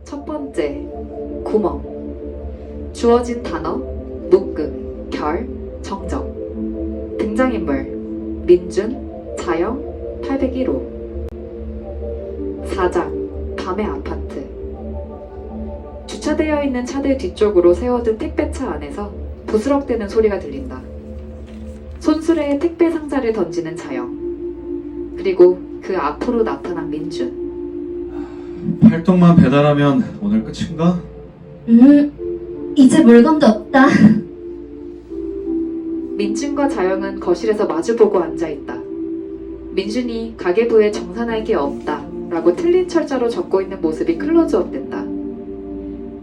첫 번째, 구멍. 주어진 단어, 묶음, 결, 정적. 등장인물, 민준, 자영, 801호. 4장, 밤의 아파트. 주차되어 있는 차들 뒤쪽으로 세워둔 택배차 안에서 부스럭대는 소리가 들린다. 손수레에 택배 상자를 던지는 자영. 그리고 그 앞으로 나타난 민준. 8통만 배달하면 오늘 끝인가? 이제 물건도 없다. 민준과 자영은 거실에서 마주보고 앉아있다. 민준이 가계부에 정산할 게 없다 라고 틀린 철자로 적고 있는 모습이 클로즈업 된다.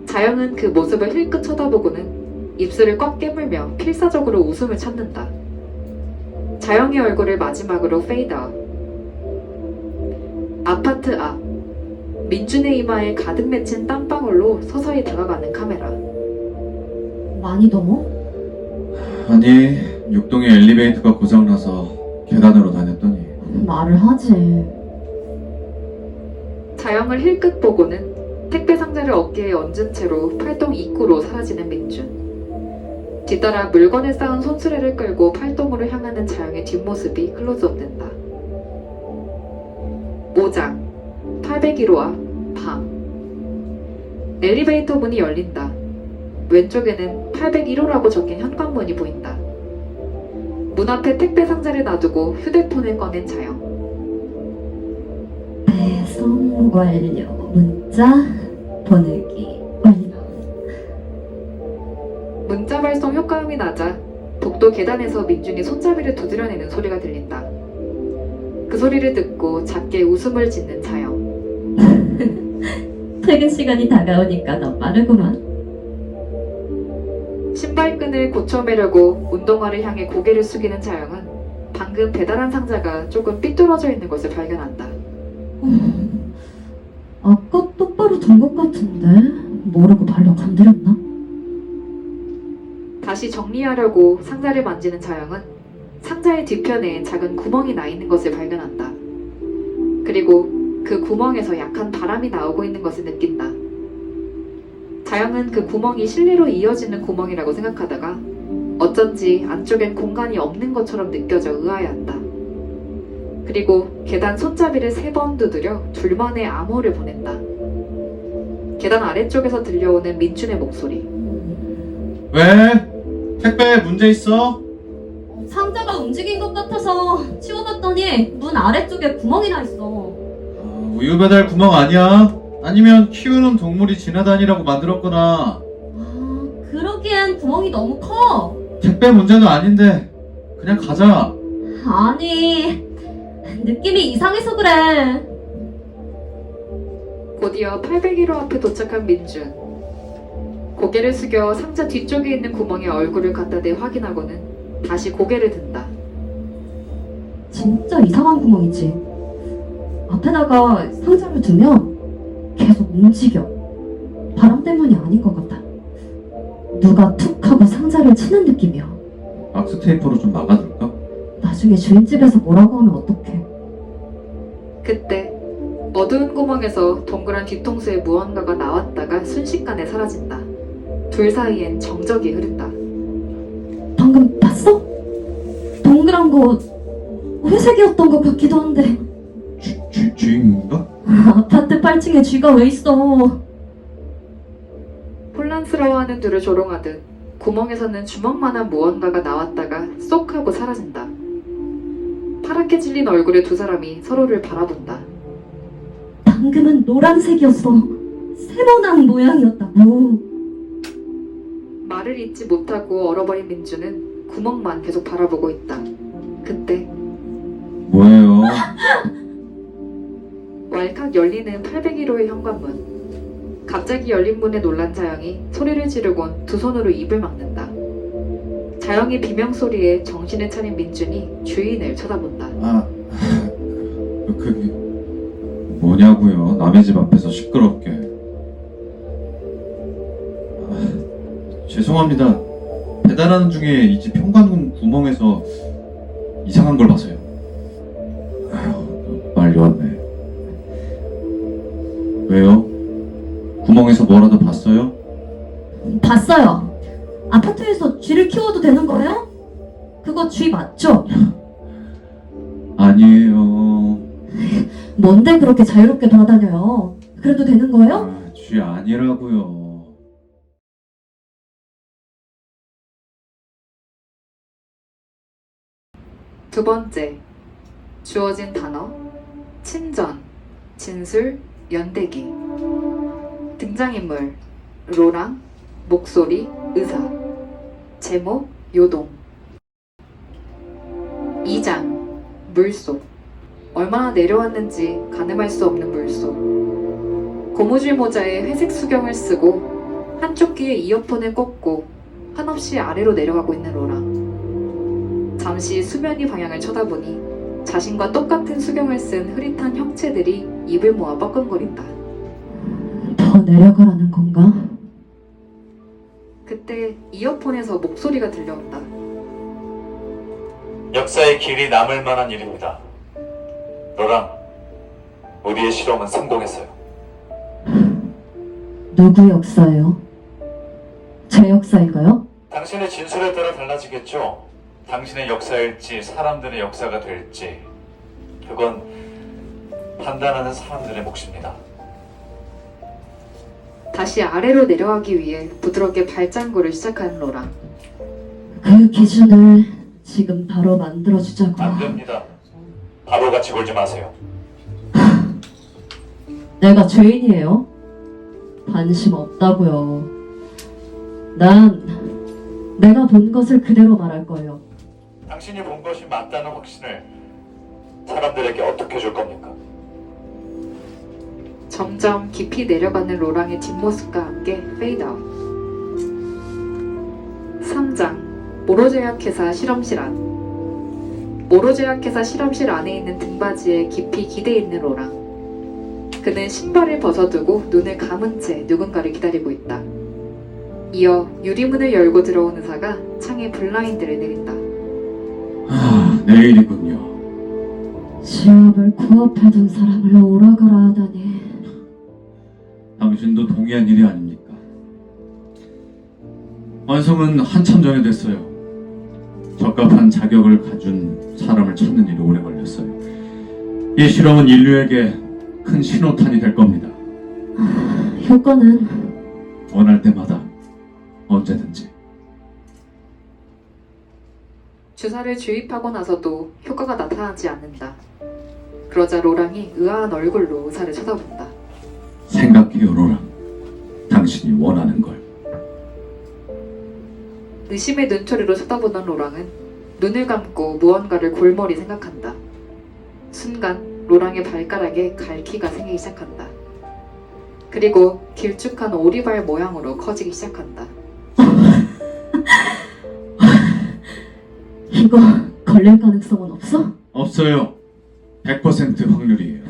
자영은 그 모습을 힐끗 쳐다보고는 입술을 꽉 깨물며 필사적으로 웃음을 찾는다. 자영의 얼굴을 마지막으로 페이드아웃. 아파트 앞. 민준의 이마에 가득 맺힌 땀방울로 서서히 다가가는 카메라. 많이 넘어? 아니, 6동의 엘리베이터가 고장나서 계단으로 다녔더니 말을 하지. 자영을 힐끗 보고는 택배 상자를 어깨에 얹은 채로 팔동 입구로 사라지는 민준. 뒤따라 물건을 쌓은 손수레를 끌고 팔동으로 향하는 자영의 뒷모습이 클로즈업된다. 5장 801호와 밤. 엘리베이터 문이 열린다. 왼쪽에는 801호라고 적힌 현관문이 보인다. 문 앞에 택배 상자를 놔두고 휴대폰을 꺼낸 자영. 배송 완료. 문자 보내기 완료. 문자 발송 효과음이 나자 복도 계단에서 민준이 손잡이를 두드려내는 소리가 들린다. 그 소리를 듣고 작게 웃음을 짓는 자영. 퇴근 시간이 다가오니까 너 빠르구만. 신발끈을 고쳐매려고 운동화를 향해 고개를 숙이는 자영은 방금 배달한 상자가 조금 삐뚤어져 있는 것을 발견한다. 아까 똑바로 둔 것 같은데 모르고 발로 건드렸나? 다시 정리하려고 상자를 만지는 자영은 상자의 뒤편에 작은 구멍이 나 있는 것을 발견한다. 그리고 그 구멍에서 약한 바람이 나오고 있는 것을 느낀다. 자영은 그 구멍이 실내로 이어지는 구멍이라고 생각하다가 어쩐지 안쪽엔 공간이 없는 것처럼 느껴져 의아해한다. 그리고 계단 손잡이를 3번 두드려 둘만의 암호를 보낸다. 계단 아래쪽에서 들려오는 민준의 목소리. 왜? 택배에 문제 있어? 상자가 움직인 것 같아서 치워봤더니 문 아래쪽에 구멍이 나 있어. 우유 배달 구멍 아니야? 아니면 키우는 동물이 지나다니라고 만들었거나. 그러기엔 구멍이 너무 커. 택배 문제도 아닌데 그냥 가자. 아니, 느낌이 이상해서 그래. 곧이어 801호 앞에 도착한 민준. 고개를 숙여 상자 뒤쪽에 있는 구멍에 얼굴을 갖다 대 확인하고는 다시 고개를 든다. 진짜 이상한 구멍이지. 앞에다가 상자를 두면 계속 움직여. 바람 때문이 아닌 것 같아. 누가 툭 하고 상자를 치는 느낌이야. 박스 테이프로 좀 막아둘까? 나중에 주인집에서 뭐라고 하면 어떡해. 그때 어두운 구멍에서 동그란 뒤통수에 무언가가 나왔다가 순식간에 사라진다. 둘 사이엔 정적이 흐른다. 방금 봤어? 동그란 거 회색이었던 것 같기도 한데. 주인인가? 아파트 8층에 쥐가 왜 있어? 혼란스러워하는 둘을 조롱하듯 구멍에서는 주먹만한 무언가가 나왔다가 쏙 하고 사라진다. 파랗게 질린 얼굴의 두 사람이 서로를 바라본다. 방금은 노란색이었어. 세모난 모양이었다고. 말을 잇지 못하고 얼어버린 민주는 구멍만 계속 바라보고 있다. 그때 뭐예요? 왈칵 열리는 801호의 현관문. 갑자기 열린 문에 놀란 자영이 소리를 지르곤 두 손으로 입을 막는다. 자영의 비명소리에 정신을 차린 민준이 주인을 쳐다본다. 그게 뭐냐고요? 남의 집 앞에서 시끄럽게. 죄송합니다. 배달하는 중에 이 집 현관문 구멍에서 이상한 걸 봐서요. 빨리 왔네. 왜요? 구멍 구멍에서 뭐라도 봤어요? 봤어요. 아파트에서 쥐를 키워도 되는 거예요? 그거 쥐 맞죠? 아니에요. 뭔데 그렇게 자유롭게 돌아다녀요? 그래도 되는 거예요? 아, 쥐 아니라고요. 두 번째, 주어진 단어, 친전, 진술, 연대기. 등장인물, 로랑, 목소리, 의사. 제목, 요동. 2장, 물속. 얼마나 내려왔는지 가늠할 수 없는 물속. 고무줄 모자에 회색 수경을 쓰고 한쪽 귀에 이어폰을 꽂고 한없이 아래로 내려가고 있는 로랑. 잠시 수면이 방향을 쳐다보니 자신과 똑같은 수경을 쓴 흐릿한 형체들이 입을 모아 뻐끔거린다. 더 내려가라는 건가? 그때 이어폰에서 목소리가 들려온다. 역사의 길이 남을 만한 일입니다. 로랑, 우리의 실험은 성공했어요. 누구 역사예요? 제 역사인가요? 당신의 진술에 따라 달라지겠죠? 당신의 역사일지 사람들의 역사가 될지 그건 판단하는 사람들의 몫입니다. 다시 아래로 내려가기 위해 부드럽게 발장구를 시작하는 로랑. 그 기준을 지금 바로 만들어주자고. 안 됩니다. 바보같이 굴지 마세요. 내가 죄인이에요? 관심 없다고요. 난 내가 본 것을 그대로 말할 거예요. 당신이 본 것이 맞다는 확신을 사람들에게 어떻게 줄 겁니까? 점점 깊이 내려가는 로랑의 뒷모습과 함께 페이드아웃. 3장 모로제약회사 실험실 안. 모로제약회사 실험실 안에 있는 등받이에 깊이 기대 있는 로랑. 그는 신발을 벗어두고 눈을 감은 채 누군가를 기다리고 있다. 이어 유리문을 열고 들어온 의사가 창에 블라인드를 내린다. 아, 내일이군요. 시합을 코앞에 둔 사람을 오라가라 하다니. 당신도 동의한 일이 아닙니까? 완성은 한참 전에 됐어요. 적합한 자격을 가진 사람을 찾는 일이 오래 걸렸어요. 이 실험은 인류에게 큰 신호탄이 될 겁니다. 효과는 원할 때마다 언제든지. 주사를 주입하고 나서도 효과가 나타나지 않는다. 그러자 로랑이 의아한 얼굴로 의사를 쳐다본다. 생각해요, 로랑. 당신이 원하는 걸. 의심의 눈초리로 쳐다보던 로랑은 눈을 감고 무언가를 골머리 생각한다. 순간 로랑의 발가락에 갈기가 생기기 시작한다. 그리고 길쭉한 오리발 모양으로 커지기 시작한다. 이거 걸릴 가능성은 없어? 없어요. 100% 확률이에요.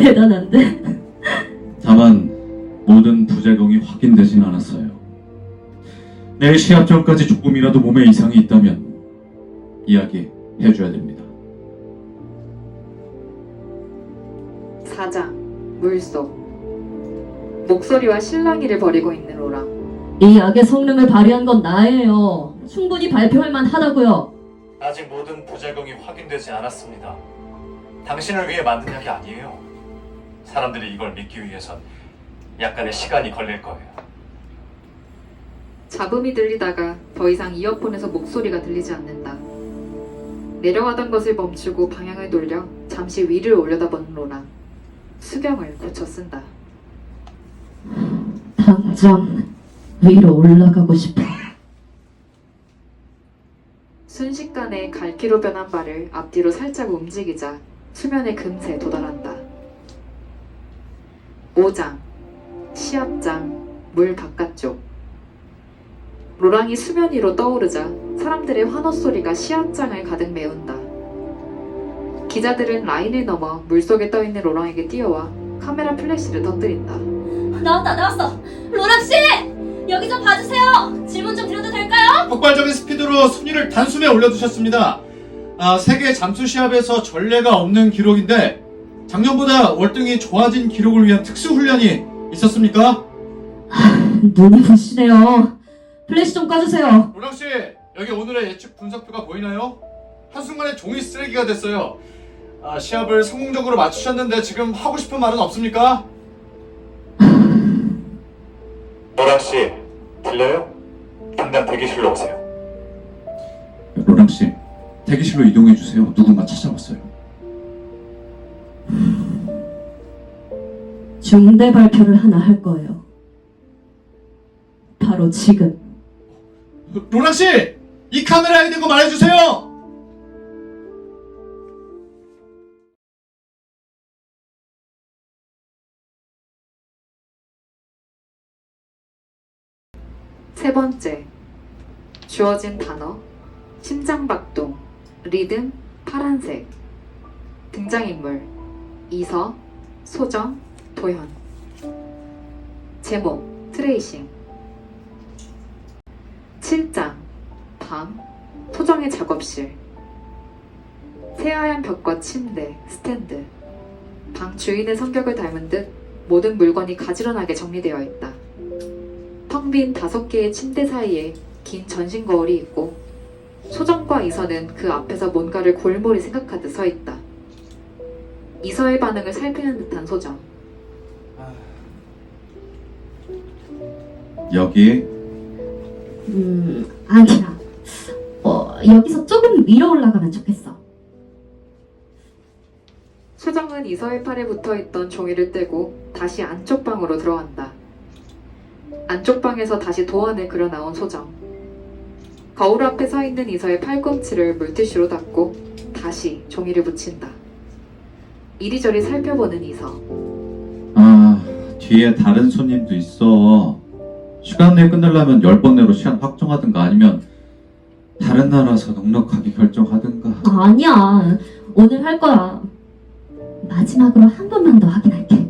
대단한데? 다만 모든 부작용이 확인되진 않았어요. 내일 시합 전까지 조금이라도 몸에 이상이 있다면 이야기해줘야 됩니다. 4장 물속. 목소리와 실랑이를 벌이고 있는 로랑. 이 약의 성능을 발휘한 건 나예요. 충분히 발표할 만하다고요. 아직 모든 부작용이 확인되지 않았습니다. 당신을 위해 만든 약이 아니에요. 사람들이 이걸 믿기 위해선 약간의 시간이 걸릴 거예요. 잡음이 들리다가 더 이상 이어폰에서 목소리가 들리지 않는다. 내려가던 것을 멈추고 방향을 돌려 잠시 위를 올려다보는 로랑. 수경을 굳혀 쓴다. 당장 위로 올라가고 싶어. 순식간에 갈기로 변한 발을 앞뒤로 살짝 움직이자 수면에 금세 도달한다. 5장 시합장 물 바깥쪽. 로랑이 수면 위로 떠오르자 사람들의 환호 소리가 시합장을 가득 메운다. 기자들은 라인을 넘어 물속에 떠있는 로랑에게 뛰어와 카메라 플래시를 터뜨린다. 나왔어. 로랑씨! 여기 좀 봐주세요. 질문 좀 드려도 될까요? 폭발적인 스피드로 순위를 단숨에 올려두셨습니다. 세계 잠수 시합에서 전례가 없는 기록인데 작년보다 월등히 좋아진 기록을 위한 특수훈련이 있었습니까? 눈이 부시네요. 플래시 좀 꺼주세요. 로랑씨, 여기 오늘의 예측 분석표가 보이나요? 한순간에 종이 쓰레기가 됐어요. 시합을 성공적으로 마치셨는데 지금 하고 싶은 말은 없습니까? 노랑 씨, 들려요? 당장 대기실로 오세요. 로랑 씨, 대기실로 이동해 주세요. 누군가 찾아왔어요. 중대 발표를 하나 할 거예요. 바로 지금. 로랑씨! 이 카메라에 대고 말해주세요! 세 번째, 주어진 단어, 심장박동, 리듬, 파란색, 등장인물, 이서, 소정, 도현. 제목, 트레이싱. 7장, 방, 소정의 작업실. 새하얀 벽과 침대, 스탠드. 방 주인의 성격을 닮은 듯 모든 물건이 가지런하게 정리되어 있다. 텅 빈 5개의 침대 사이에 긴 전신 거울이 있고 소정과 이서는 그 앞에서 뭔가를 골몰이 생각하듯 서 있다. 이서의 반응을 살피는 듯한 소정. 여기 아니야. 여기서 조금 위로 올라가면 좋겠어. 소정은 이서의 팔에 붙어있던 종이를 떼고 다시 안쪽 방으로 들어간다. 안쪽 방에서 다시 도안을 그려 나온 소정. 거울 앞에 서 있는 이서의 팔꿈치를 물티슈로 닦고 다시 종이를 붙인다. 이리저리 살펴보는 이서. 뒤에 다른 손님도 있어. 시간 내에 끝내려면 10번 내로 시간 확정하든가 아니면 다른 나라서 넉넉하게 결정하든가. 아니야. 오늘 할 거야. 마지막으로 한 번만 더 확인할게.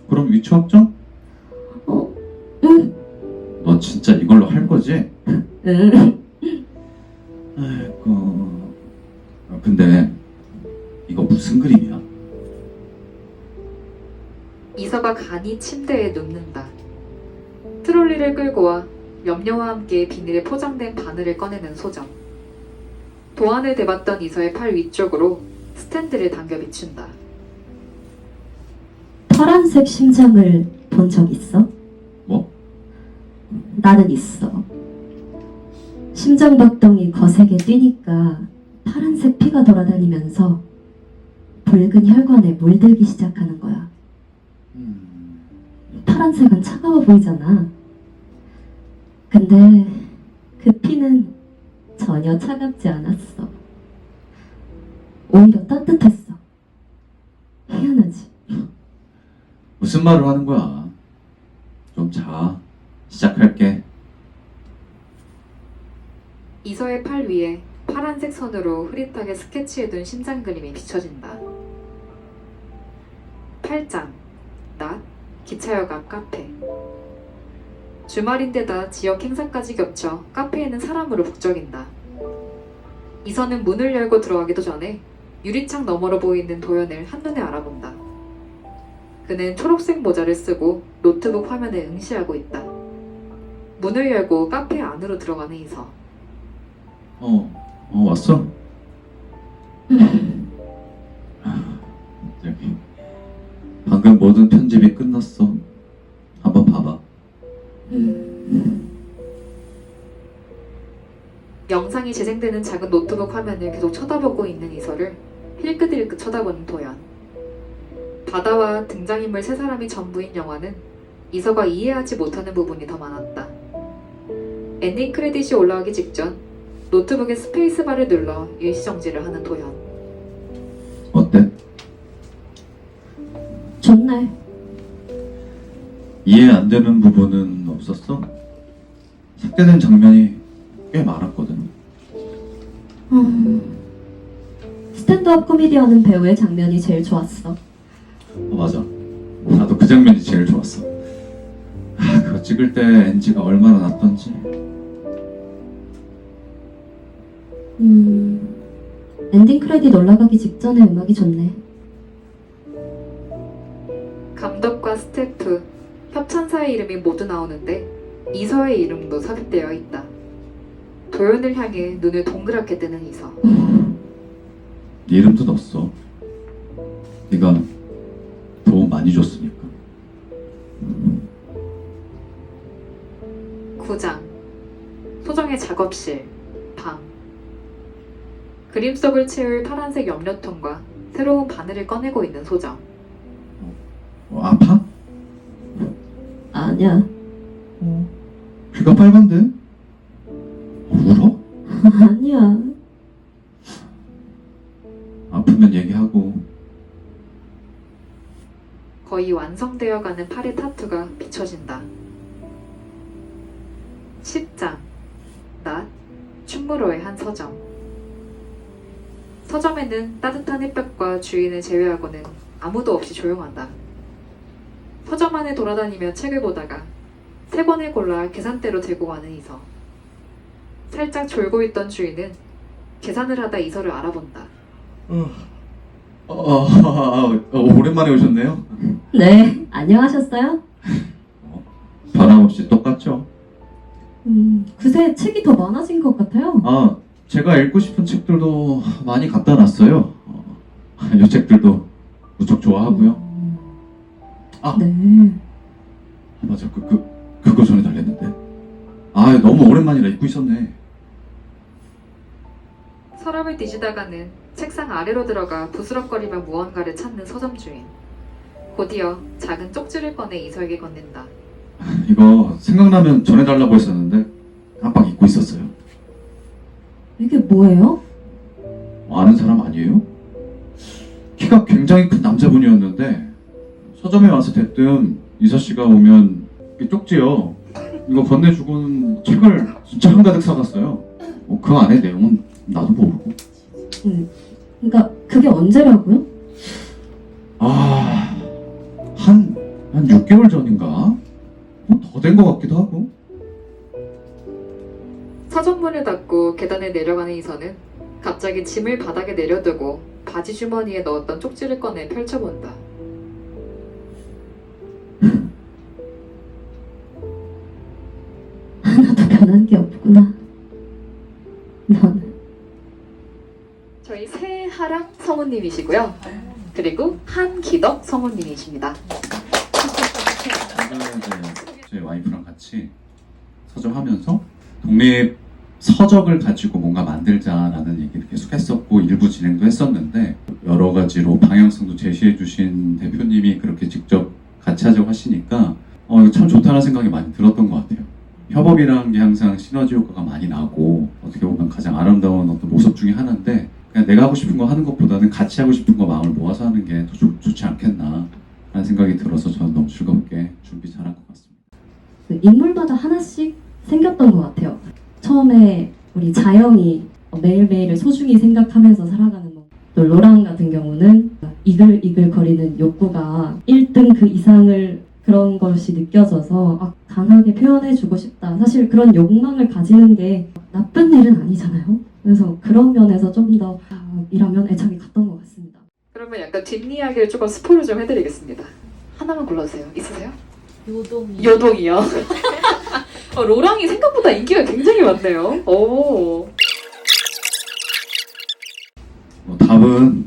그럼 위치 확정? 응. 너 진짜 이걸로 할 거지? 응. 아이고. 근데 이거 무슨 그림이야? 이서가 간이 침대에 눕는다. 트롤리를 끌고 와 염료와 함께 비닐에 포장된 바늘을 꺼내는 소정. 도안을 대봤던 이서의 팔 위쪽으로 스탠드를 당겨 비춘다. 파란색 심장을 본 적 있어? 뭐? 나는 있어. 심장박동이 거세게 뛰니까 파란색 피가 돌아다니면서 붉은 혈관에 물들기 시작하는 거야. 파란색은 차가워 보이잖아. 근데 그 피는 전혀 차갑지 않았어. 오히려 따뜻했어. 희한하지? 무슨 말을 하는 거야? 좀 자. 시작할게. 이서의 팔 위에 파란색 선으로 흐릿하게 스케치해둔 심장 그림이 비춰진다. 8장, 낮, 기차역 앞 카페. 주말인데다 지역 행사까지 겹쳐 카페에는 사람으로 북적인다. 이서는 문을 열고 들어가기도 전에 유리창 너머로 보이는 도연을 한눈에 알아본다. 그는 초록색 모자를 쓰고 노트북 화면에 응시하고 있다. 문을 열고 카페 안으로 들어가는 이서. 왔어? 여기. 방금 모든 편집이 끝났어. 한번 봐봐. 영상이 재생되는 작은 노트북 화면을 계속 쳐다보고 있는 이서를 힐끗힐끗 쳐다보는 도연. 바다와 등장인물 세 사람이 전부인 영화는 이서가 이해하지 못하는 부분이 더 많았다. 엔딩 크레딧이 올라가기 직전 노트북에 스페이스바를 눌러 일시정지를 하는 도연. 어때? 좋네. 이해 안 되는 부분은 없었어? 삭제된 장면이 꽤 많았거든. 스탠드업 코미디 하는 배우의 장면이 제일 좋았어. 맞아. 나도 그 장면이 제일 좋았어. 그거 찍을 때 NG가 얼마나 났던지. 엔딩 크레딧 올라가기 직전에 음악이 좋네. 감독과 스태프, 협찬사의 이름이 모두 나오는데 이서의 이름도 삽입되어 있다. 도연을 향해 눈을 동그랗게 뜨는 이서. 네 이름도 넣었어. 네가 도움 많이 줬으니까. 9장. 소정의 작업실, 방. 그림 속을 채울 파란색 염료통과 새로운 바늘을 꺼내고 있는 소정. 아파? 아니야. 귀가 빨간데? 울어? 아니야. 아프면 얘기하고. 거의 완성되어가는 팔의 타투가 비춰진다. 10장. 낮, 충무로의 한 서점. 서점에는 따뜻한 햇볕과 주인을 제외하고는 아무도 없이 조용하다. 서점 안에 돌아다니며 책을 보다가 세 권을 골라 계산대로 들고 가는 이서. 살짝 졸고 있던 주인은 계산을 하다 이서를 알아본다. 오랜만에 오셨네요. 네, 안녕하셨어요? 변함없이 똑같죠? 그새 책이 더 많아진 것 같아요. 제가 읽고 싶은 책들도 많이 갖다 놨어요. 이 책들도 무척 좋아하고요. 네. 맞아, 그거 전에 달랬는데. 너무 오랜만이라 잊고 있었네. 서랍을 뒤지다가는 책상 아래로 들어가 부스럭거리며 무언가를 찾는 서점 주인. 곧이어 작은 쪽지를 꺼내 이서에게 건넨다. 이거 생각나면 전해달라고 했었는데 깜빡 잊고 있었어요. 이게 뭐예요? 아는 사람 아니에요? 키가 굉장히 큰 남자분이었는데 서점에 와서 대뜸 이서 씨가 오면 이 쪽지요. 이거 건네주고는 책을 진짜 한가득 사갔어요. 그 안에 내용은 나도 모르고. 그러니까 그게 언제라고요? 한 6개월 전인가? 더 된 것 같기도 하고. 서점문을 닫고 계단에 내려가는 이서는 갑자기 짐을 바닥에 내려두고 바지 주머니에 넣었던 쪽지를 꺼내 펼쳐본다. 하나도 변한 게 없구나. 너는. 저희 새하랑 성우님이시고요. 그리고 한기덕 성우님이십니다. 제 와이프랑 같이 서점하면서 독립 서적을 가지고 뭔가 만들자라는 얘기를 계속 했었고 일부 진행도 했었는데 여러 가지로 방향성도 제시해 주신 대표님이 그렇게 직접 같이 하자고 하시니까 이거 참 좋다는 생각이 많이 들었던 것 같아요. 협업이라는 게 항상 시너지 효과가 많이 나고 어떻게 보면 가장 아름다운 어떤 모습 중에 하나인데 그냥 내가 하고 싶은 거 하는 것보다는 같이 하고 싶은 거 마음을 모아서 하는 게 더 좋지 않겠나 라는 생각이 들어서 저는 너무 즐겁게 준비 잘한 것 같습니다. 인물마다 하나씩 생겼던 것 같아요. 처음에 우리 자영이 매일매일을 소중히 생각하면서 살아가는 거. 또 로랑 같은 경우는 이글이글거리는 욕구가 1등 그 이상을 그런 것이 느껴져서 강하게 표현해주고 싶다. 사실 그런 욕망을 가지는 게 나쁜 일은 아니잖아요. 그래서 그런 면에서 좀 더 이라면 애착이 갔던 것 같습니다. 그러면 약간 뒷이야기를 조금 스포를 좀 해드리겠습니다. 하나만 골라주세요. 있으세요? 요동이요. 로랑이 생각보다 인기가 굉장히 많네요. 오. 답은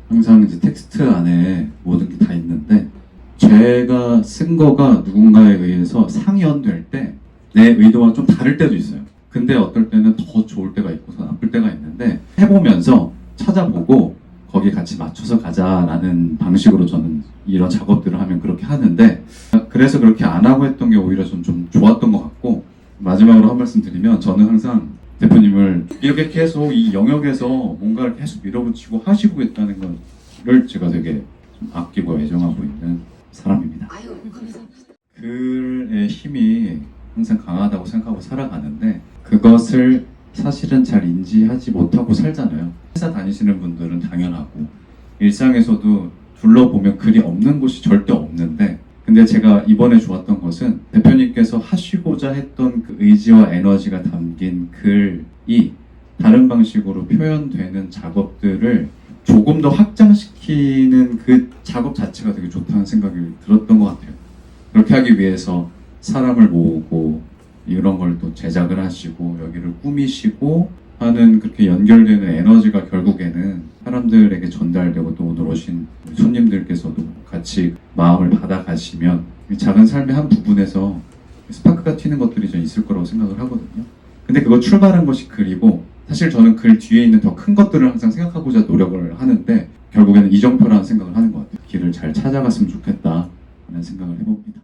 항상 이제 텍스트 안에 모든 게 다 있는데 제가 쓴 거가 누군가에 의해서 상연될 때 내 의도와 좀 다를 때도 있어요. 근데 어떨 때는 더 좋을 때가 있고 더 나쁠 때가 있는데 해보면서 찾아보고 거기에 같이 맞춰서 가자라는 방식으로 저는 이런 작업들을 하면 그렇게 하는데 그래서 그렇게 안 하고 했던 게 오히려 좀 좋았던 것 같고 마지막으로 한 말씀 드리면 저는 항상 대표님을 이렇게 계속 이 영역에서 뭔가를 계속 밀어붙이고 하시고 있다는 거를 제가 되게 좀 아끼고 애정하고 있는 사람입니다. 아유, 감사합니다. 글의 힘이 항상 강하다고 생각하고 살아가는데 그것을 사실은 잘 인지하지 못하고 살잖아요. 회사 다니시는 분들은 당연하고 일상에서도 둘러보면 글이 없는 곳이 절대 없는데 근데 제가 이번에 좋았던 것은 대표님께서 하시고자 했던 그 의지와 에너지가 담긴 글이 다른 방식으로 표현되는 작업들을 조금 더 확장시키는 그 작업 자체가 되게 좋다는 생각이 들었던 것 같아요. 그렇게 하기 위해서 사람을 모으고 이런 걸 또 제작을 하시고 여기를 꾸미시고 하는 그렇게 연결되는 에너지가 결국에는 사람들에게 전달되고 또 오늘 오신 손님들께서도 같이 마음을 받아가시면 이 작은 삶의 한 부분에서 스파크가 튀는 것들이 좀 있을 거라고 생각을 하거든요. 근데 그거 출발한 것이 글이고 사실 저는 글 뒤에 있는 더 큰 것들을 항상 생각하고자 노력을 하는데 결국에는 이정표라는 생각을 하는 것 같아요. 길을 잘 찾아갔으면 좋겠다라는 생각을 해봅니다.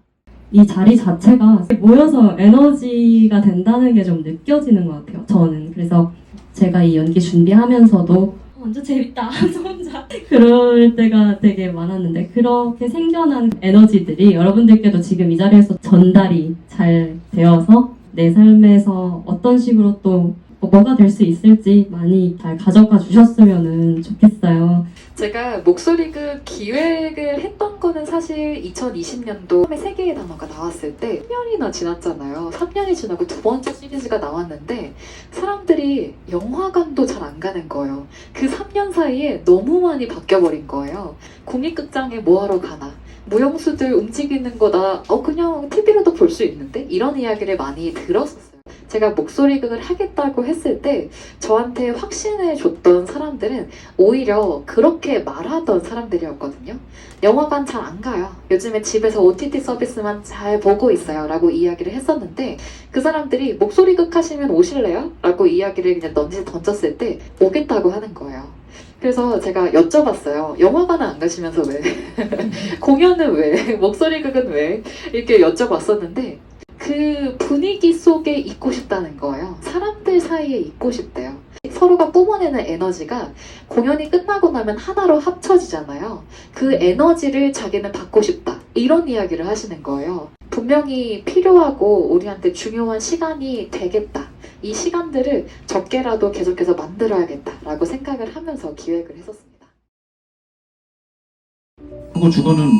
이 자리 자체가 모여서 에너지가 된다는 게 좀 느껴지는 것 같아요. 저는. 그래서 제가 이 연기 준비하면서도 완전 재밌다. 저 혼자 그럴 때가 되게 많았는데 그렇게 생겨난 에너지들이 여러분들께도 지금 이 자리에서 전달이 잘 되어서 내 삶에서 어떤 식으로 또 뭐가 될 수 있을지 많이 잘 가져가 주셨으면 좋겠어요. 제가 목소리극 기획을 했던 거는 사실 2020년도 처음에 3개의 단어가 나왔을 때 3년이나 지났잖아요. 3년이 지나고 두 번째 시리즈가 나왔는데 사람들이 영화관도 잘 안 가는 거예요. 그 3년 사이에 너무 많이 바뀌어버린 거예요. 국립극장에 뭐하러 가나? 무용수들 움직이는 거다. 그냥 TV로도 볼 수 있는데? 이런 이야기를 많이 들었었어요. 제가 목소리극을 하겠다고 했을 때 저한테 확신을 줬던 사람들은 오히려 그렇게 말하던 사람들이었거든요. 영화관 잘 안 가요. 요즘에 집에서 OTT 서비스만 잘 보고 있어요. 라고 이야기를 했었는데 그 사람들이 목소리극 하시면 오실래요? 라고 이야기를 그냥 던졌을 때 오겠다고 하는 거예요. 그래서 제가 여쭤봤어요. 영화관은 안 가시면서 왜? 공연은 왜? 목소리극은 왜? 이렇게 여쭤봤었는데 그 분위기 속에 있고 싶다는 거예요. 사람들 사이에 있고 싶대요. 서로가 뿜어내는 에너지가 공연이 끝나고 나면 하나로 합쳐지잖아요. 그 에너지를 자기는 받고 싶다. 이런 이야기를 하시는 거예요. 분명히 필요하고 우리한테 중요한 시간이 되겠다. 이 시간들을 적게라도 계속해서 만들어야겠다라고 생각을 하면서 기획을 했었습니다. 하고 주거는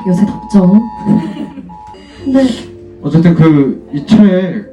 요새 덥죠? 근데 어쨌든 이 책